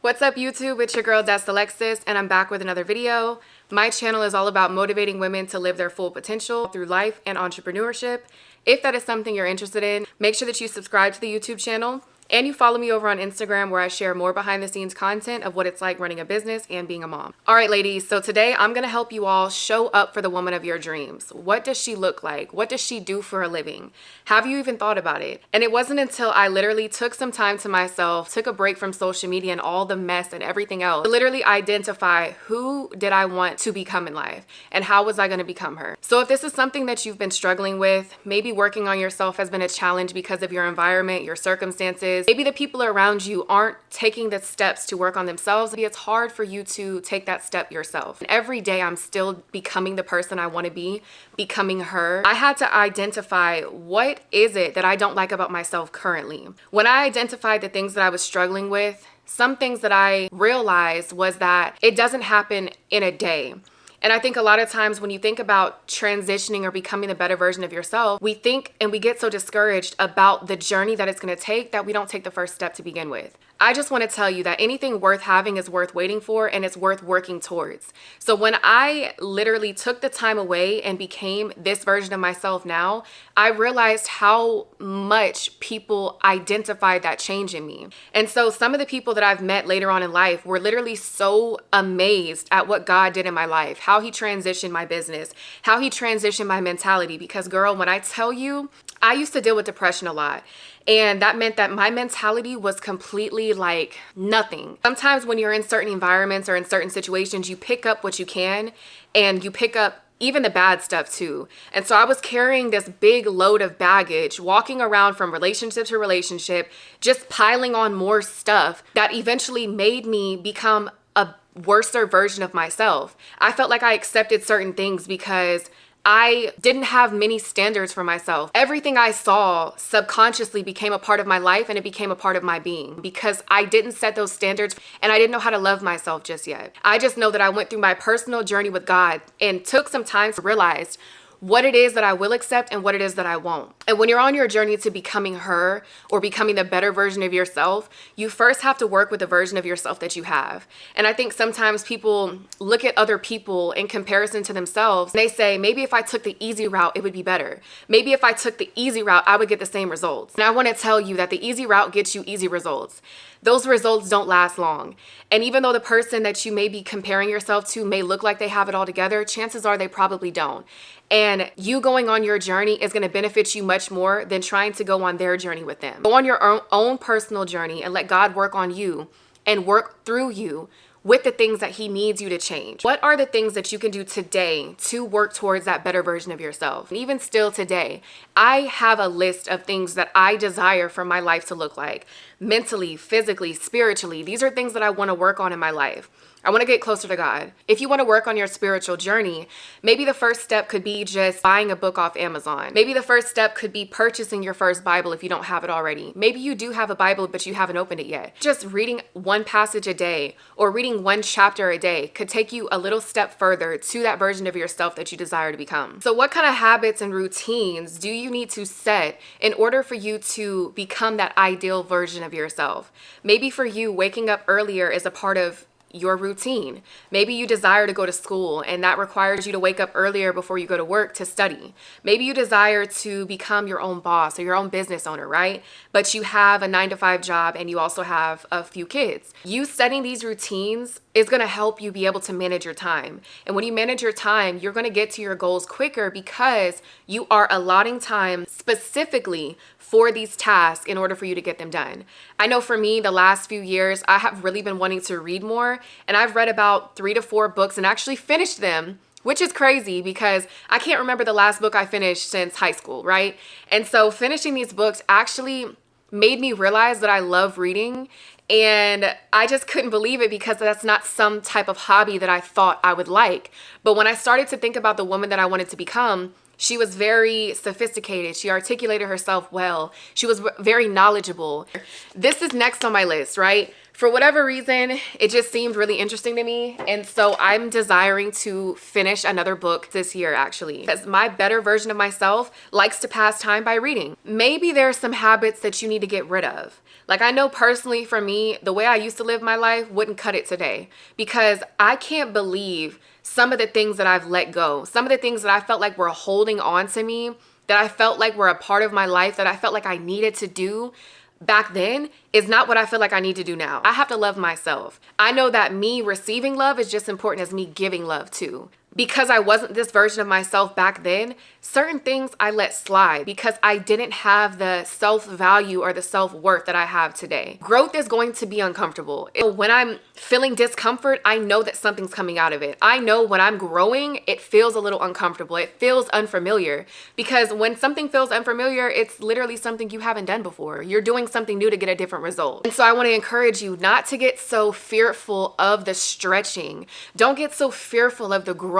What's up YouTube, it's your girl Alexis, and I'm back with another video. My channel is all about motivating women to live their full potential through life and entrepreneurship. If that is something you're interested in, make sure that you subscribe to the YouTube channel and you follow me over on Instagram where I share more behind the scenes content of what it's like running a business and being a mom. All right, ladies, so today I'm gonna help you all show up for the woman of your dreams. What does she look like? What does she do for a living? Have you even thought about it? And it wasn't until I literally took some time to myself, took a break from social media and all the mess and everything else, to literally identify who did I want to become in life and how was I gonna become her. So if this is something that you've been struggling with, maybe working on yourself has been a challenge because of your environment, your circumstances, maybe the people around you aren't taking the steps to work on themselves, it's hard for you to take that step yourself. And every day I'm still becoming the person I want to be, becoming her. I had to identify what is it that I don't like about myself currently. When I identified the things that I was struggling with, some things that I realized was that it doesn't happen in a day. And I think a lot of times when you think about transitioning or becoming the better version of yourself, we think and we get so discouraged about the journey that it's going to take that we don't take the first step to begin with. I just want to tell you that anything worth having is worth waiting for and it's worth working towards. So when I literally took the time away and became this version of myself now, I realized how much people identified that change in me. And so some of the people that I've met later on in life were literally so amazed at what God did in my life, how he transitioned my business, how he transitioned my mentality. Because girl, when I tell you, I used to deal with depression a lot. And that meant that my mentality was completely like nothing. Sometimes when you're in certain environments or in certain situations, you pick up what you can and you pick up even the bad stuff too. And so I was carrying this big load of baggage, walking around from relationship to relationship, just piling on more stuff that eventually made me become a worser version of myself. I felt like I accepted certain things because I didn't have many standards for myself. Everything I saw subconsciously became a part of my life and it became a part of my being because I didn't set those standards and I didn't know how to love myself just yet. I just know that I went through my personal journey with God and took some time to realize what it is that I will accept and what it is that I won't. And when you're on your journey to becoming her or becoming the better version of yourself, you first have to work with the version of yourself that you have. And I think sometimes people look at other people in comparison to themselves. And they say, maybe if I took the easy route, it would be better. Maybe if I took the easy route, I would get the same results. And I want to tell you that the easy route gets you easy results. Those results don't last long. And even though the person that you may be comparing yourself to may look like they have it all together, chances are they probably don't. And you going on your journey is going to benefit you much more than trying to go on their journey with them. Go on your own personal journey and let God work on you and work through you with the things that he needs you to change. What are the things that you can do today to work towards that better version of yourself? And even still today, I have a list of things that I desire for my life to look like. Mentally, physically, spiritually. These are things that I want to work on in my life. I want to get closer to God. If you want to work on your spiritual journey, maybe the first step could be just buying a book off Amazon. Maybe the first step could be purchasing your first Bible if you don't have it already. Maybe you do have a Bible, but you haven't opened it yet. Just reading one passage a day or reading one chapter a day could take you a little step further to that version of yourself that you desire to become. So what kind of habits and routines do you need to set in order for you to become that ideal version of yourself? Maybe for you, waking up earlier is a part of your routine. Maybe you desire to go to school and that requires you to wake up earlier before you go to work to study. Maybe you desire to become your own boss or your own business owner, right? But you have a 9-to-5 job and you also have a few kids. You setting these routines is going to help you be able to manage your time. And when you manage your time, you're going to get to your goals quicker because you are allotting time specifically for these tasks in order for you to get them done. I know for me, the last few years, I have really been wanting to read more, and I've read about 3 to 4 books and actually finished them, which is crazy because I can't remember the last book I finished since high school, right? And so finishing these books actually made me realize that I love reading, and I just couldn't believe it because that's not some type of hobby that I thought I would like. But when I started to think about the woman that I wanted to become, she was very sophisticated. She articulated herself well. She was very knowledgeable. This is next on my list, right? For whatever reason, it just seemed really interesting to me. And so I'm desiring to finish another book this year, actually, because my better version of myself likes to pass time by reading. Maybe there's some habits that you need to get rid of. Like, I know personally for me, the way I used to live my life wouldn't cut it today, because I can't believe some of the things that I've let go, some of the things that I felt like were holding on to me, that I felt like were a part of my life, that I felt like I needed to do back then is not what I feel like I need to do now. I have to love myself. I know that me receiving love is just important as me giving love too. Because I wasn't this version of myself back then, certain things I let slide because I didn't have the self-value or the self-worth that I have today. Growth is going to be uncomfortable. When I'm feeling discomfort, I know that something's coming out of it. I know when I'm growing, it feels a little uncomfortable. It feels unfamiliar, because when something feels unfamiliar, it's literally something you haven't done before. You're doing something new to get a different result. And so I want to encourage you not to get so fearful of the stretching. Don't get so fearful of the growth.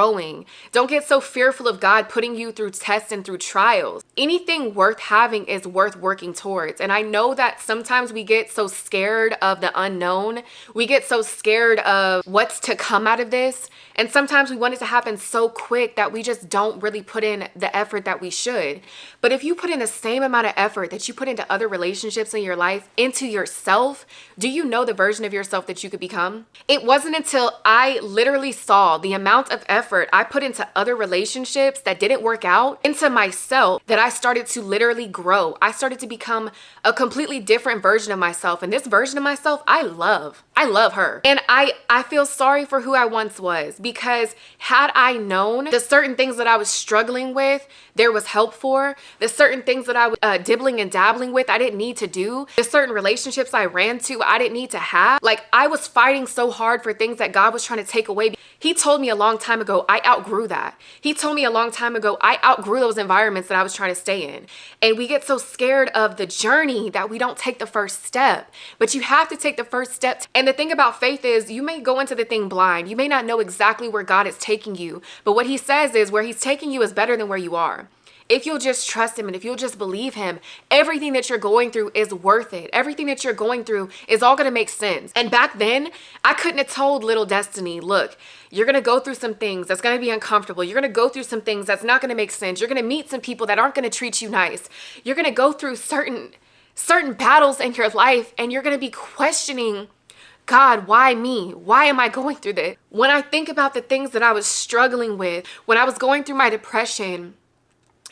Don't get so fearful of God putting you through tests and through trials. Anything worth having is worth working towards. And I know that sometimes we get so scared of the unknown. We get so scared of what's to come out of this. And sometimes we want it to happen so quick that we just don't really put in the effort that we should. But if you put in the same amount of effort that you put into other relationships in your life, into yourself, do you know the version of yourself that you could become? It wasn't until I literally saw the amount of effort I put into other relationships that didn't work out, into myself, that I started to literally grow. I started to become a completely different version of myself. And this version of myself, I love her. And I feel sorry for who I once was, because had I known the certain things that I was struggling with, there was help for, the certain things that I was dibbling and dabbling with, I didn't need to do, the certain relationships I ran to, I didn't need to have. Like, I was fighting so hard for things that God was trying to take away. He told me a long time ago, I outgrew that. He told me a long time ago, I outgrew those environments that I was trying to stay in. And we get so scared of the journey that we don't take the first step. But you have to take the first step. And the thing about faith is, you may go into the thing blind. You may not know exactly where God is taking you. But what he says is, where he's taking you is better than where you are. If you'll just trust him and if you'll just believe him, everything that you're going through is worth it. Everything that you're going through is all going to make sense. And back then, I couldn't have told little Destiny, look, you're going to go through some things that's going to be uncomfortable. You're going to go through some things that's not going to make sense. You're going to meet some people that aren't going to treat you nice. You're going to go through certain battles in your life, and you're going to be questioning, God, why me? Why am I going through this? When I think about the things that I was struggling with, when I was going through my depression,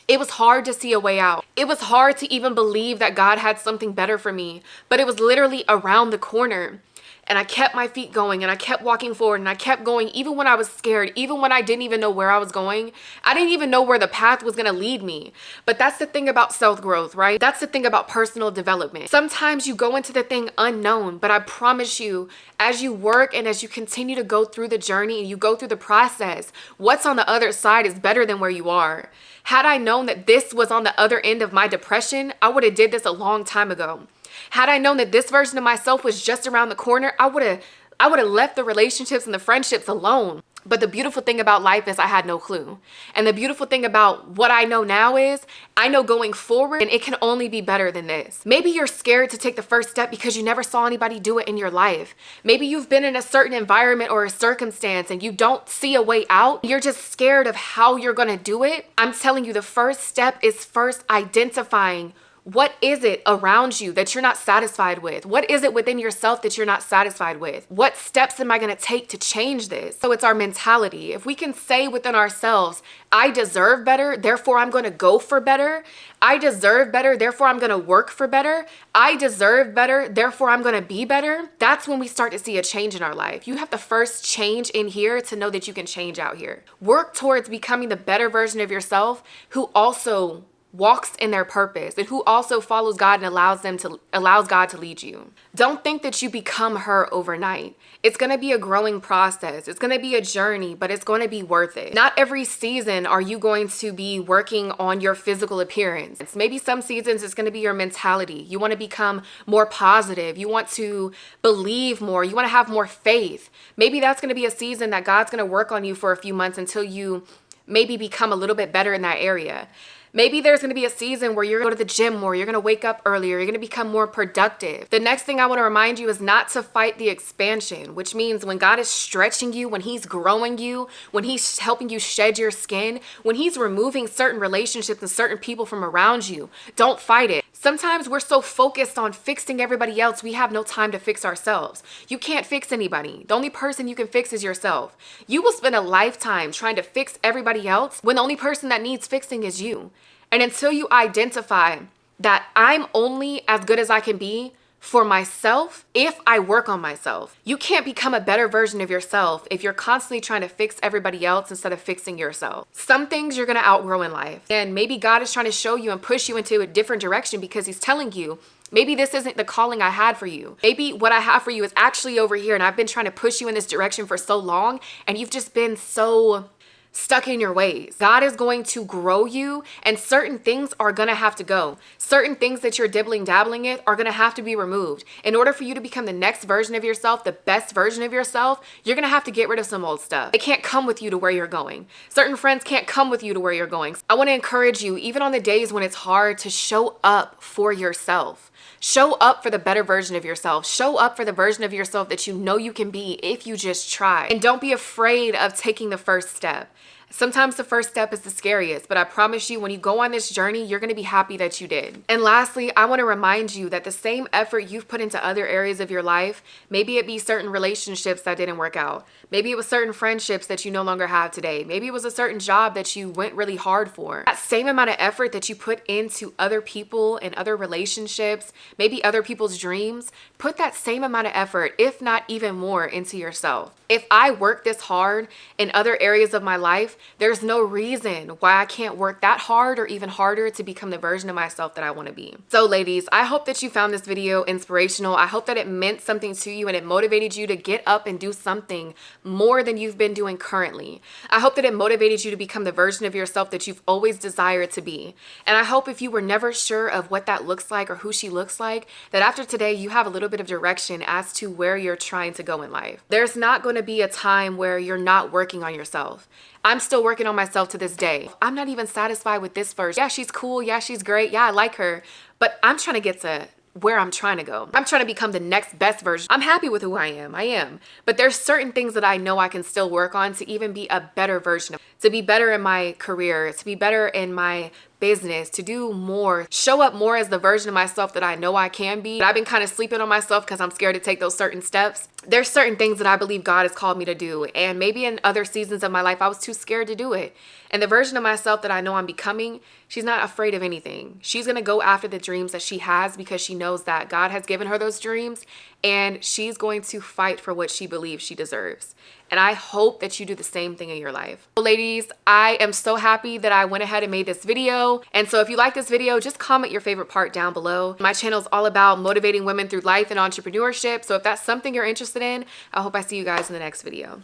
it was hard to see a way out. It was hard to even believe that God had something better for me, but it was literally around the corner. And I kept my feet going, and I kept walking forward, and I kept going even when I was scared, even when I didn't even know where I was going. I didn't even know where the path was going to lead me. But that's the thing about self-growth, right? That's the thing about personal development. Sometimes you go into the thing unknown, but I promise you, as you work and as you continue to go through the journey and you go through the process, what's on the other side is better than where you are. Had I known that this was on the other end of my depression, I would have did this a long time ago. Had I known that this version of myself was just around the corner, I would have left the relationships and the friendships alone. But the beautiful thing about life is I had no clue. And the beautiful thing about what I know now is I know going forward, and it can only be better than this. Maybe you're scared to take the first step because you never saw anybody do it in your life. Maybe you've been in a certain environment or a circumstance and you don't see a way out. You're just scared of how you're going to do it. I'm telling you, the first step is first identifying what is it around you that you're not satisfied with? What is it within yourself that you're not satisfied with? What steps am I going to take to change this? So it's our mentality. If we can say within ourselves, I deserve better, therefore I'm going to go for better. I deserve better, therefore I'm going to work for better. I deserve better, therefore I'm going to be better. That's when we start to see a change in our life. You have to first change in here to know that you can change out here. Work towards becoming the better version of yourself who also walks in their purpose and who also follows God and allows God to lead you. Don't think that you become her overnight. It's going to be a growing process. It's going to be a journey, but it's going to be worth it. Not every season are you going to be working on your physical appearance. Maybe some seasons it's going to be your mentality. You want to become more positive. You want to believe more. You want to have more faith. Maybe that's going to be a season that God's going to work on you for a few months until you maybe become a little bit better in that area. Maybe there's going to be a season where you're going to go to the gym more, you're going to wake up earlier, you're going to become more productive. The next thing I want to remind you is not to fight the expansion, which means when God is stretching you, when he's growing you, when he's helping you shed your skin, when he's removing certain relationships and certain people from around you, don't fight it. Sometimes we're so focused on fixing everybody else, we have no time to fix ourselves. You can't fix anybody. The only person you can fix is yourself. You will spend a lifetime trying to fix everybody else when the only person that needs fixing is you. And until you identify that I'm only as good as I can be for myself if I work on myself, you can't become a better version of yourself if you're constantly trying to fix everybody else instead of fixing yourself. Some things you're going to outgrow in life. And maybe God is trying to show you and push you into a different direction because he's telling you, maybe this isn't the calling I had for you. Maybe what I have for you is actually over here and I've been trying to push you in this direction for so long and you've just been so stuck in your ways. God is going to grow you and certain things are going to have to go. Certain things that you're dabbling in are going to have to be removed. In order for you to become the next version of yourself, the best version of yourself, you're going to have to get rid of some old stuff. It can't come with you to where you're going. Certain friends can't come with you to where you're going. I want to encourage you, even on the days when it's hard, to show up for yourself. Show up for the better version of yourself. Show up for the version of yourself that you know you can be if you just try. And don't be afraid of taking the first step. Sometimes the first step is the scariest, but I promise you when you go on this journey, you're going to be happy that you did. And lastly, I want to remind you that the same effort you've put into other areas of your life, maybe it be certain relationships that didn't work out. Maybe it was certain friendships that you no longer have today. Maybe it was a certain job that you went really hard for. That same amount of effort that you put into other people and other relationships, maybe other people's dreams, put that same amount of effort, if not even more, into yourself. If I work this hard in other areas of my life, there's no reason why I can't work that hard or even harder to become the version of myself that I want to be. So ladies, I hope that you found this video inspirational. I hope that it meant something to you and it motivated you to get up and do something more than you've been doing currently. I hope that it motivated you to become the version of yourself that you've always desired to be. And I hope if you were never sure of what that looks like or who she looks like, that after today you have a little bit of direction as to where you're trying to go in life. There's not going to be a time where you're not working on yourself. I'm still working on myself to this day. I'm not even satisfied with this version. Yeah, she's cool. Yeah, she's great. Yeah, I like her. But I'm trying to get to where I'm trying to go. I'm trying to become the next best version. I'm happy with who I am. But there's certain things that I know I can still work on to even be a better version of, to be better in my career, to be better in my business, to do more, show up more as the version of myself that I know I can be. I've been kind of sleeping on myself because I'm scared to take those certain steps. There's certain things that I believe God has called me to do. And maybe in other seasons of my life, I was too scared to do it. And the version of myself that I know I'm becoming, she's not afraid of anything. She's going to go after the dreams that she has because she knows that God has given her those dreams and she's going to fight for what she believes she deserves. And I hope that you do the same thing in your life. So ladies, I am so happy that I went ahead and made this video. And so if you like this video, just comment your favorite part down below. My channel is all about motivating women through life and entrepreneurship. So if that's something you're interested in, I hope I see you guys in the next video.